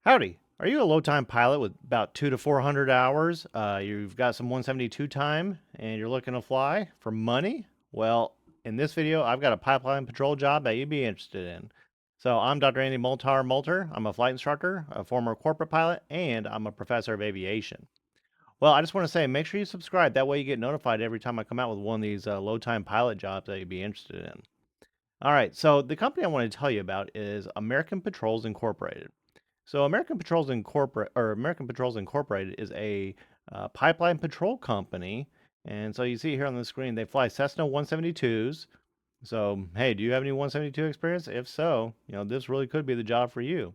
Howdy. Are you a low-time pilot with about 2 to 400 hours? You've got some 172 time and you're looking to fly for money? Well, in this video, I've got a pipeline patrol job that you'd be interested in. So I'm Dr. Andy Molter. I'm a flight instructor, a former corporate pilot, and I'm a professor of aviation. Well, I just want to say, make sure you subscribe. That way you get notified every time I come out with one of these low-time pilot jobs that you'd be interested in. All right, so the company I want to tell you about is American Patrols Incorporated. So American Patrols Incorporated is a pipeline patrol company, and so you see here on the screen they fly Cessna 172s. So hey, do you have any 172 experience? If so, this really could be the job for you.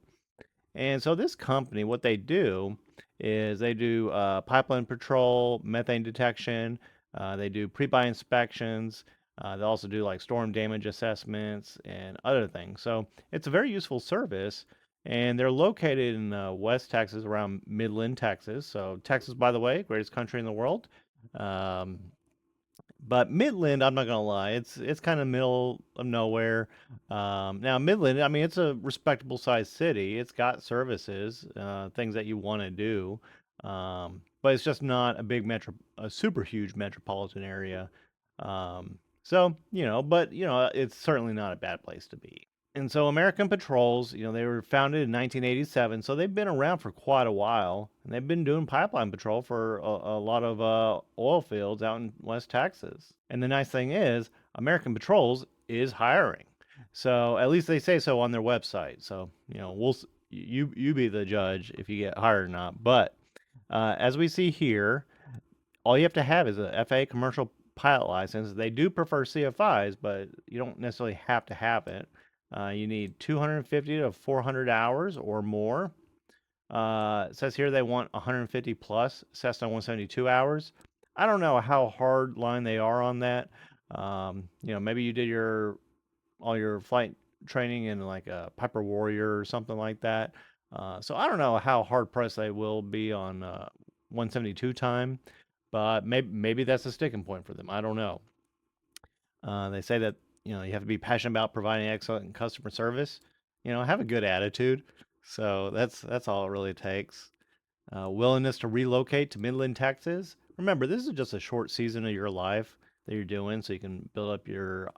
And so this company, what they do is they do pipeline patrol, methane detection. They do pre-buy inspections. They also do like storm damage assessments and other things. So it's a very useful service. And they're located in West Texas, around Midland, Texas. So Texas, by the way, greatest country in the world. Um, but Midland, I'm not gonna lie, it's kind of middle of nowhere. Now Midland, I mean, it's a respectable sized city. It's got services, things that you want to do, but it's just not a super huge metropolitan area. So but it's certainly not a bad place to be. And so American Patrols, they were founded in 1987, so they've been around for quite a while, and they've been doing pipeline patrol for a lot of oil fields out in West Texas. And the nice thing is, American Patrols is hiring. So at least they say so on their website. So you be the judge if you get hired or not. But as we see here, all you have to have is a FAA commercial pilot license. They do prefer CFIs, but you don't necessarily have to have it. You need 250 to 400 hours or more. It says here they want 150 plus Cessna 172 hours. I don't know how hard line they are on that. Maybe you did all your flight training in like a Piper Warrior or something like that. So I don't know how hard pressed they will be on 172 time, but maybe that's a sticking point for them. I don't know. They say that you have to be passionate about providing excellent customer service. Have a good attitude. So that's all it really takes. Willingness to relocate to Midland, Texas. Remember, this is just a short season of your life that you're doing, so you can build up your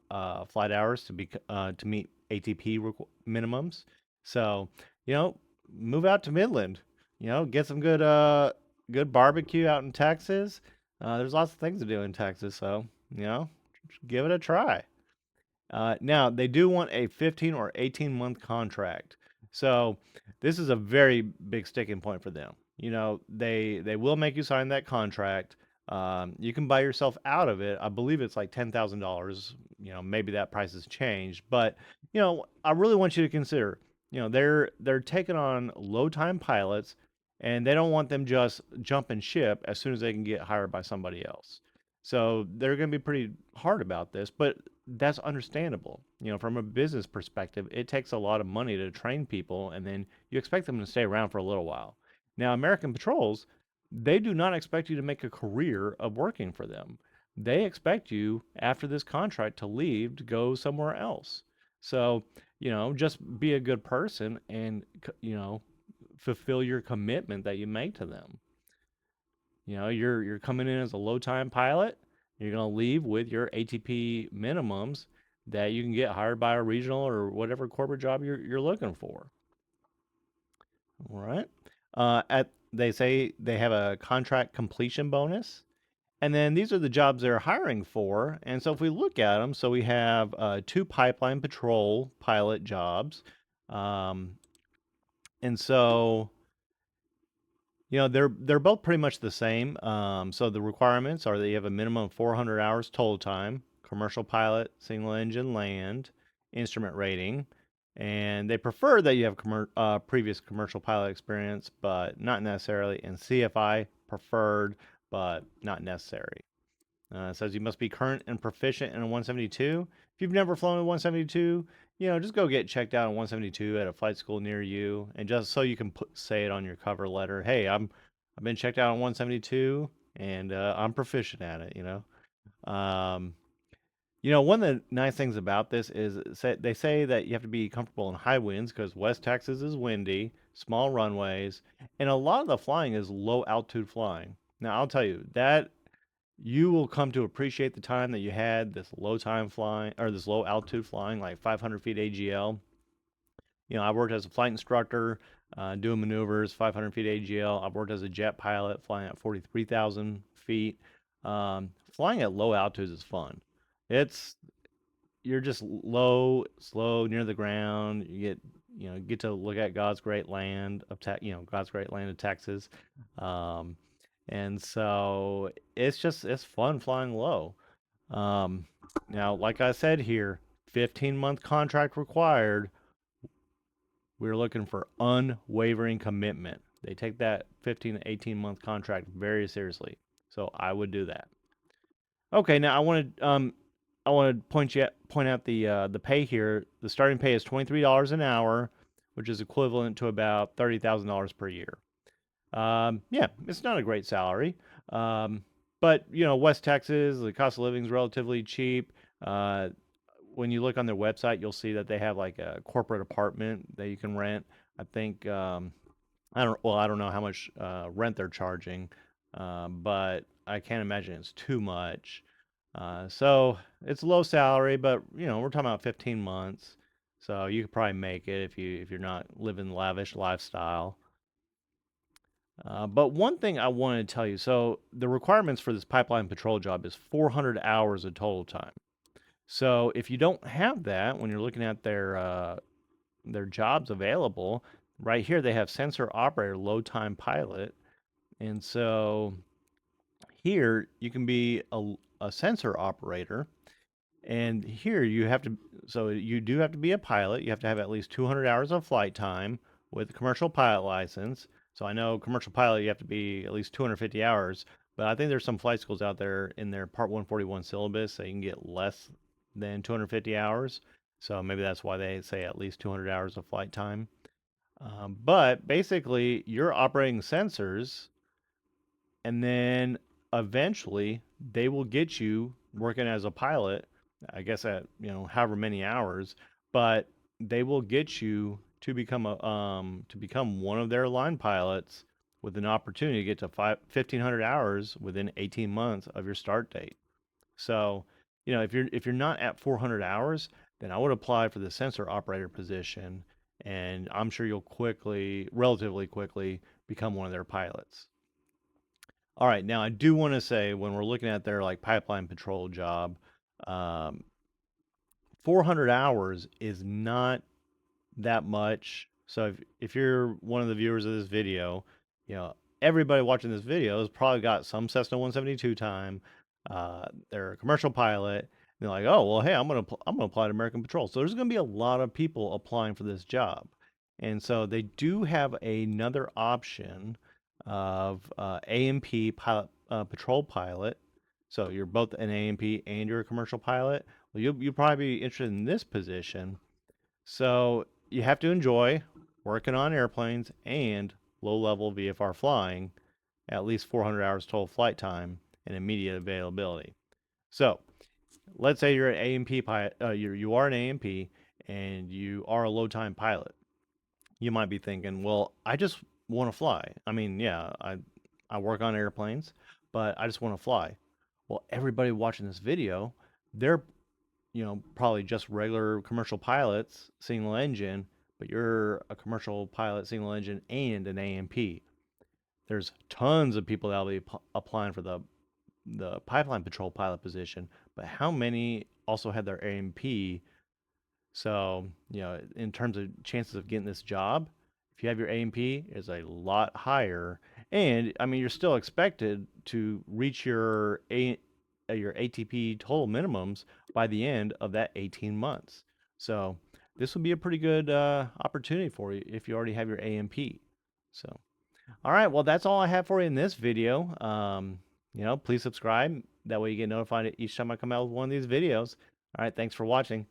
flight hours to meet ATP minimums. So move out to Midland. Get some good barbecue out in Texas. There's lots of things to do in Texas, so give it a try. Now, they do want a 15 or 18-month contract. So this is a very big sticking point for them. They will make you sign that contract. You can buy yourself out of it. I believe it's like $10,000. Maybe that price has changed, but I really want you to consider. They're taking on low time pilots, and they don't want them just jumping ship as soon as they can get hired by somebody else. So they're going to be pretty hard about this, but that's understandable. From a business perspective, it takes a lot of money to train people, and then you expect them to stay around for a little while. Now, American Patrols, they do not expect you to make a career of working for them. They expect you, after this contract, to leave to go somewhere else. So, just be a good person and, fulfill your commitment that you make to them. You're coming in as a low time pilot. You're going to leave with your ATP minimums that you can get hired by a regional or whatever corporate job you're looking for. All right. They say they have a contract completion bonus. And then these are the jobs they're hiring for. And so if we look at them, so we have two pipeline patrol pilot jobs. And so they're both pretty much the same. So the requirements are that you have a minimum of 400 hours total time, commercial pilot, single engine land, instrument rating, and they prefer that you have previous commercial pilot experience, but not necessarily. And CFI preferred, but not necessary. It says you must be current and proficient in a 172. If you've never flown a 172, just go get checked out in 172 at a flight school near you, and just so you can say it on your cover letter. Hey, I've been checked out on 172, and I'm proficient at it. Um, One of the nice things about this is they say that you have to be comfortable in high winds because West Texas is windy, small runways, and a lot of the flying is low altitude flying. Now, I'll tell you that you will come to appreciate the time that you had this low time flying or this low altitude flying, like 500 feet AGL. I worked as a flight instructor, doing maneuvers, 500 feet AGL. I've worked as a jet pilot, flying at 43,000 feet. Flying at low altitudes is fun. It's you're just low, slow, near the ground. You get to look at God's great land of God's great land of Texas, um, and so it's fun flying low. Um, Now, like I said here, 15-month contract required. We're looking for unwavering commitment. They take that 15 to 18-month contract very seriously. So I would do that. Okay, now I want to point out the pay here. The starting pay is $23 an hour, which is equivalent to about $30,000 per year. Yeah, it's not a great salary. But West Texas, the cost of living is relatively cheap. Uh, when you look on their website, you'll see that they have like a corporate apartment that you can rent. I think I don't know how much rent they're charging, but I can't imagine it's too much. So it's low salary, but we're talking about 15 months, so you could probably make it if you're not living lavish lifestyle. But one thing I wanted to tell you, so the requirements for this pipeline patrol job is 400 hours of total time. So if you don't have that when you're looking at their jobs available, right here they have sensor operator, low time pilot, and so here you can be a sensor operator. And here you do have to be a pilot. You have to have at least 200 hours of flight time with a commercial pilot license. So I know commercial pilot, you have to be at least 250 hours, but I think there's some flight schools out there in their Part 141 syllabus that you can get less than 250 hours. So maybe that's why they say at least 200 hours of flight time. But basically, you're operating sensors, and then eventually they will get you working as a pilot, I guess at however many hours, but they will get you to become one of their line pilots with an opportunity to get to 1,500 hours within 18 months of your start date. So if you're not at 400 hours, then I would apply for the sensor operator position, and I'm sure you'll relatively quickly become one of their pilots. All right, now I do want to say when we're looking at their like pipeline patrol job, um, 400 hours is not that much. So if you're one of the viewers of this video, everybody watching this video has probably got some Cessna 172 time. They're a commercial pilot. And they're like, oh well, hey, I'm gonna apply to American Patrol. So there's gonna be a lot of people applying for this job, and so they do have another option of A&P pilot, patrol pilot. So you're both an A&P and you're a commercial pilot. Well, you'll probably be interested in this position. So you have to enjoy working on airplanes and low-level VFR flying, at least 400 hours total flight time, and immediate availability. So let's say you're an A&P pilot, you are an A&P, and you are a low-time pilot. You might be thinking, well, I just want to fly. I mean, yeah, I work on airplanes, but I just want to fly. Well, everybody watching this video, they're probably just regular commercial pilots, single engine, but you're a commercial pilot, single engine, and an A&P. There's tons of people that'll be applying for the pipeline patrol pilot position, but how many also had their A&P? So, in terms of chances of getting this job, if you have your A&P, is a lot higher. And I mean, you're still expected to reach your ATP total minimums by the end of that 18 months. So this would be a pretty good opportunity for you if you already have your A&P. So, all right, well, that's all I have for you in this video. Please subscribe. That way you get notified each time I come out with one of these videos. All right, thanks for watching.